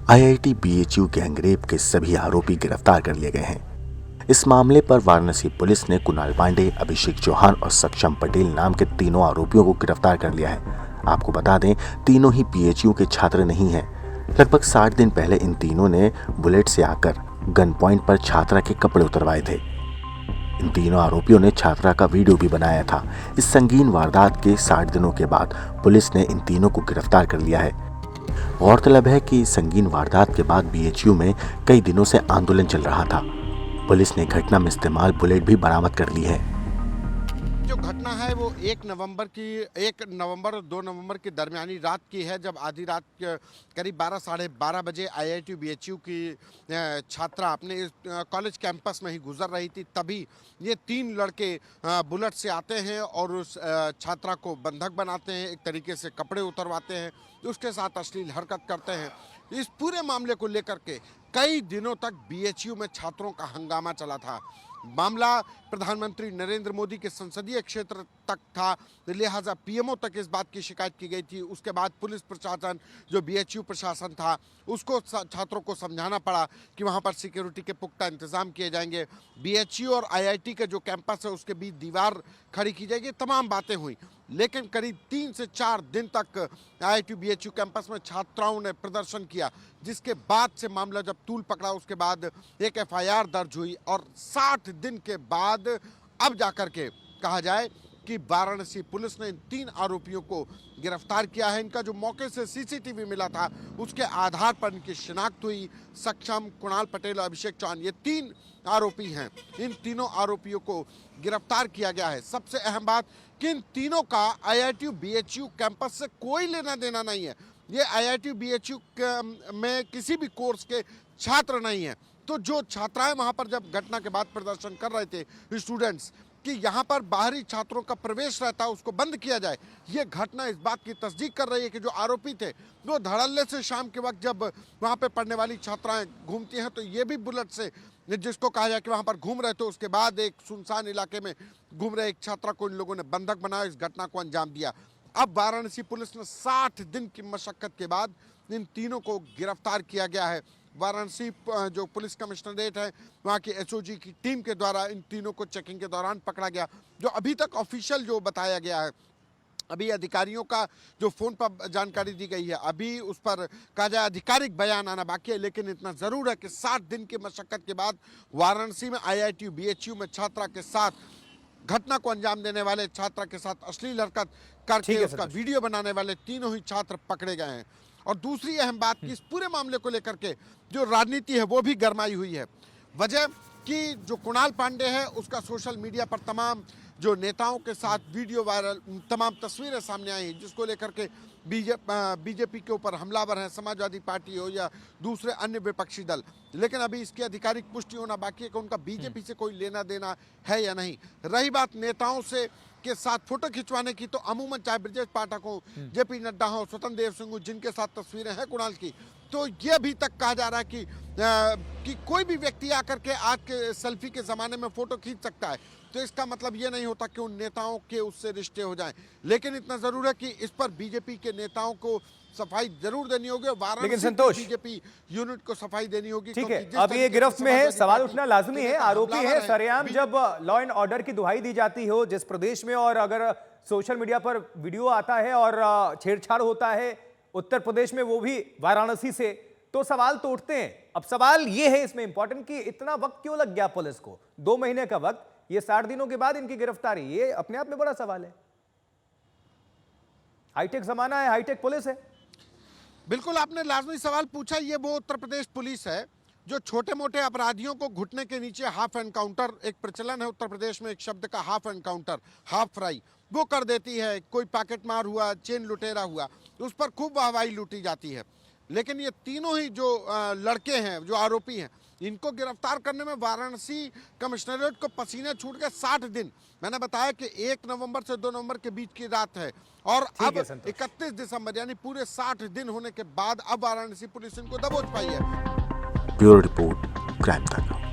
IIT BHU gangrape के सभी आरोपी गिरफ्तार कर लिए गए हैं। इस मामले पर वाराणसी पुलिस ने कुणाल पांडे, अभिषेक चौहान और सक्षम पटेल नाम के तीनों आरोपियों को गिरफ्तार कर लिया है। आपको बता दें, तीनों ही बीएचयू के छात्र नहीं हैं। लगभग 60 दिन पहले इन तीनों ने बुलेट से आकर गन पॉइंट पर छात्रा के कपड़े उतरवाए थे। इन तीनों आरोपियों ने छात्रा का वीडियो भी बनाया था। इस संगीन वारदात के 60 दिनों के बाद पुलिस ने इन तीनों को गिरफ्तार कर लिया है। गौरतलब है कि संगीन वारदात के बाद बीएचयू में कई दिनों से आंदोलन चल रहा था। पुलिस ने घटना में इस्तेमाल बुलेट भी बरामद कर ली है। जो घटना है वो 1 नवंबर और 2 नवंबर की दरमियानी रात की है, जब आधी रात करीब 12 साढ़े 12 बजे आईआईटी बीएचयू की छात्रा अपने कॉलेज कैंपस में ही गुजर रही थी। तभी ये 3 लड़के बुलेट से आते हैं और उस छात्रा को बंधक बनाते हैं, एक तरीके से कपड़े उतरवाते हैं, उसके साथ अश्लील हरकत करते हैं। इस पूरे मामले को लेकर के कई दिनों तक बीएचयू में छात्रों का हंगामा चला था। मामला प्रधानमंत्री नरेंद्र मोदी के संसदीय क्षेत्र तक था, लिहाजा पीएमओ तक इस बात की शिकायत की गई थी। उसके बाद पुलिस प्रशासन, जो बीएचयू प्रशासन था, उसको छात्रों को समझाना पड़ा कि वहां पर सिक्योरिटी के पुख्ता इंतजाम किए जाएंगे, बीएचयू और आईआईटी का जो कैंपस है उसके बीच दीवार खड़ी की जाएगी, तमाम बातें हुई। लेकिन करीब 3 से 4 दिन तक आईआईटी बीएचयू कैंपस में छात्राओं ने प्रदर्शन किया, जिसके बाद से मामला जब तूल पकड़ा, उसके बाद एक एफआईआर दर्ज हुई और 60 दिन के बाद अब जाकर के कहा जाए कि वाराणसी पुलिस ने इन 3 आरोपियों को गिरफ्तार किया है। इनका जो मौके से सीसीटीवी मिला था उसके आधार पर इनकी शिनाख्त हुई। सक्षम, कुणाल पटेल और अभिषेक चौहान, ये 3 आरोपी हैं। इन तीनों आरोपियों को गिरफ्तार किया गया है। सबसे अहम बात कि इन तीनों का आईआईटी बीएचयू कैंपस से कोई लेना देना नहीं है। ये आईआईटी बीएचयू में किसी भी कोर्स के छात्र नहीं है। तो जो छात्राएं वहां पर जब घटना के बाद प्रदर्शन कर रहे थे स्टूडेंट्स कि यहाँ पर बाहरी छात्रों का प्रवेश रहता है उसको बंद किया जाए, ये घटना इस बात की तस्दीक कर रही है कि जो आरोपी थे वो धड़ल्ले से शाम के वक्त जब वहाँ पे पढ़ने वाली छात्राएं घूमती हैं तो ये भी बुलेट से, जिसको कहा जाए कि वहाँ पर घूम रहे थे, उसके बाद एक सुनसान इलाके में घूम रहे एक छात्रा को इन लोगों ने बंधक बनाया, इस घटना को अंजाम दिया। अब वाराणसी पुलिस ने 60 दिन की मशक्कत के बाद इन तीनों को गिरफ्तार किया गया है। वाराणसी जो पुलिस कमिश्नरेट है वहाँ की एसओजी की टीम के द्वारा इन तीनों को चेकिंग के दौरान पकड़ा गया। जो अभी तक ऑफिशियल जो बताया गया है, अभी अधिकारियों का जो फ़ोन पर जानकारी दी गई है, अभी उस पर कहा जाए आधिकारिक बयान आना बाकी है। लेकिन इतना ज़रूर है कि 60 दिन की मशक्कत के बाद वाराणसी में आईआईटी बीएचयू में छात्रा के साथ घटना को अंजाम देने वाले, छात्रा के साथ अश्लील हरकत करके उसका वीडियो बनाने वाले तीनों ही छात्र पकड़े गए हैं। और दूसरी अहम बात कि इस पूरे मामले को लेकर के जो राजनीति है वो भी गरमाई हुई है। वजह कि जो कुणाल पांडे है उसका सोशल मीडिया पर तमाम जो नेताओं के साथ वीडियो वायरल, तमाम तस्वीरें सामने आई, जिसको लेकर के बीजेपी के ऊपर हमलावर हैं, समाजवादी पार्टी हो या दूसरे अन्य विपक्षी दल। लेकिन अभी इसकी आधिकारिक पुष्टि होना बाकी है कि उनका बीजेपी से कोई लेना देना है या नहीं। रही बात नेताओं से के साथ फोटो खिंचवाने की, तो अमूमन चाहे ब्रजेश पाठक हो, जेपी नड्डा हो, स्वतंत्र देव सिंह, जिनके साथ तस्वीरें हैं कुणाल की, तो ये अभी तक कहा जा रहा है कि कोई भी व्यक्ति आकर के आज के सेल्फी के ज़माने में फ़ोटो खींच सकता है। तो इसका मतलब ये नहीं होता कि उन नेताओं के उससे रिश्ते हो जाएं। लेकिन इतना ज़रूर है कि इस पर बीजेपी के नेताओं को सफाई जरूर देनी होगी, वाराणसी बीजेपी यूनिट को सफाई देनी होगी। ठीक है, अब ये गिरफ्त में है, सवाल उठना लाजमी है। आरोपी है सरेआम, जब लॉ एंड ऑर्डर की दुहाई दी जाती हो जिस प्रदेश में, और अगर सोशल मीडिया पर वीडियो आता है और छेड़छाड़ होता है उत्तर प्रदेश में, वो भी वाराणसी से, तो सवाल तो उठते हैं। अब सवाल ये है इसमें इंपॉर्टेंट कि इतना वक्त क्यों लग गया पुलिस को, 2 महीने का वक्त, ये 60 दिनों के बाद इनकी गिरफ्तारी, ये अपने आप में बड़ा सवाल है। हाईटेक जमाना है, हाईटेक पुलिस है। बिल्कुल, आपने लाजमी सवाल पूछा। ये वो उत्तर प्रदेश पुलिस है जो छोटे मोटे अपराधियों को घुटने के नीचे हाफ एनकाउंटर, एक प्रचलन है उत्तर प्रदेश में एक शब्द का, हाफ एनकाउंटर, हाफ फ्राई, वो कर देती है। कोई पैकेट मार हुआ, चेन लुटेरा हुआ, उस पर खूब वाहवाही लूटी जाती है। लेकिन ये तीनों ही जो लड़के हैं, जो आरोपी हैं, इनको गिरफ्तार करने में वाराणसी कमिश्नरेट को पसीने छूट गए। 60 दिन, मैंने बताया कि 1 नवंबर से 2 नवंबर के बीच की रात है और अब 31 दिसंबर यानी पूरे 60 दिन होने के बाद अब वाराणसी पुलिस इनको दबोच पाई है। Bureau report, crime time.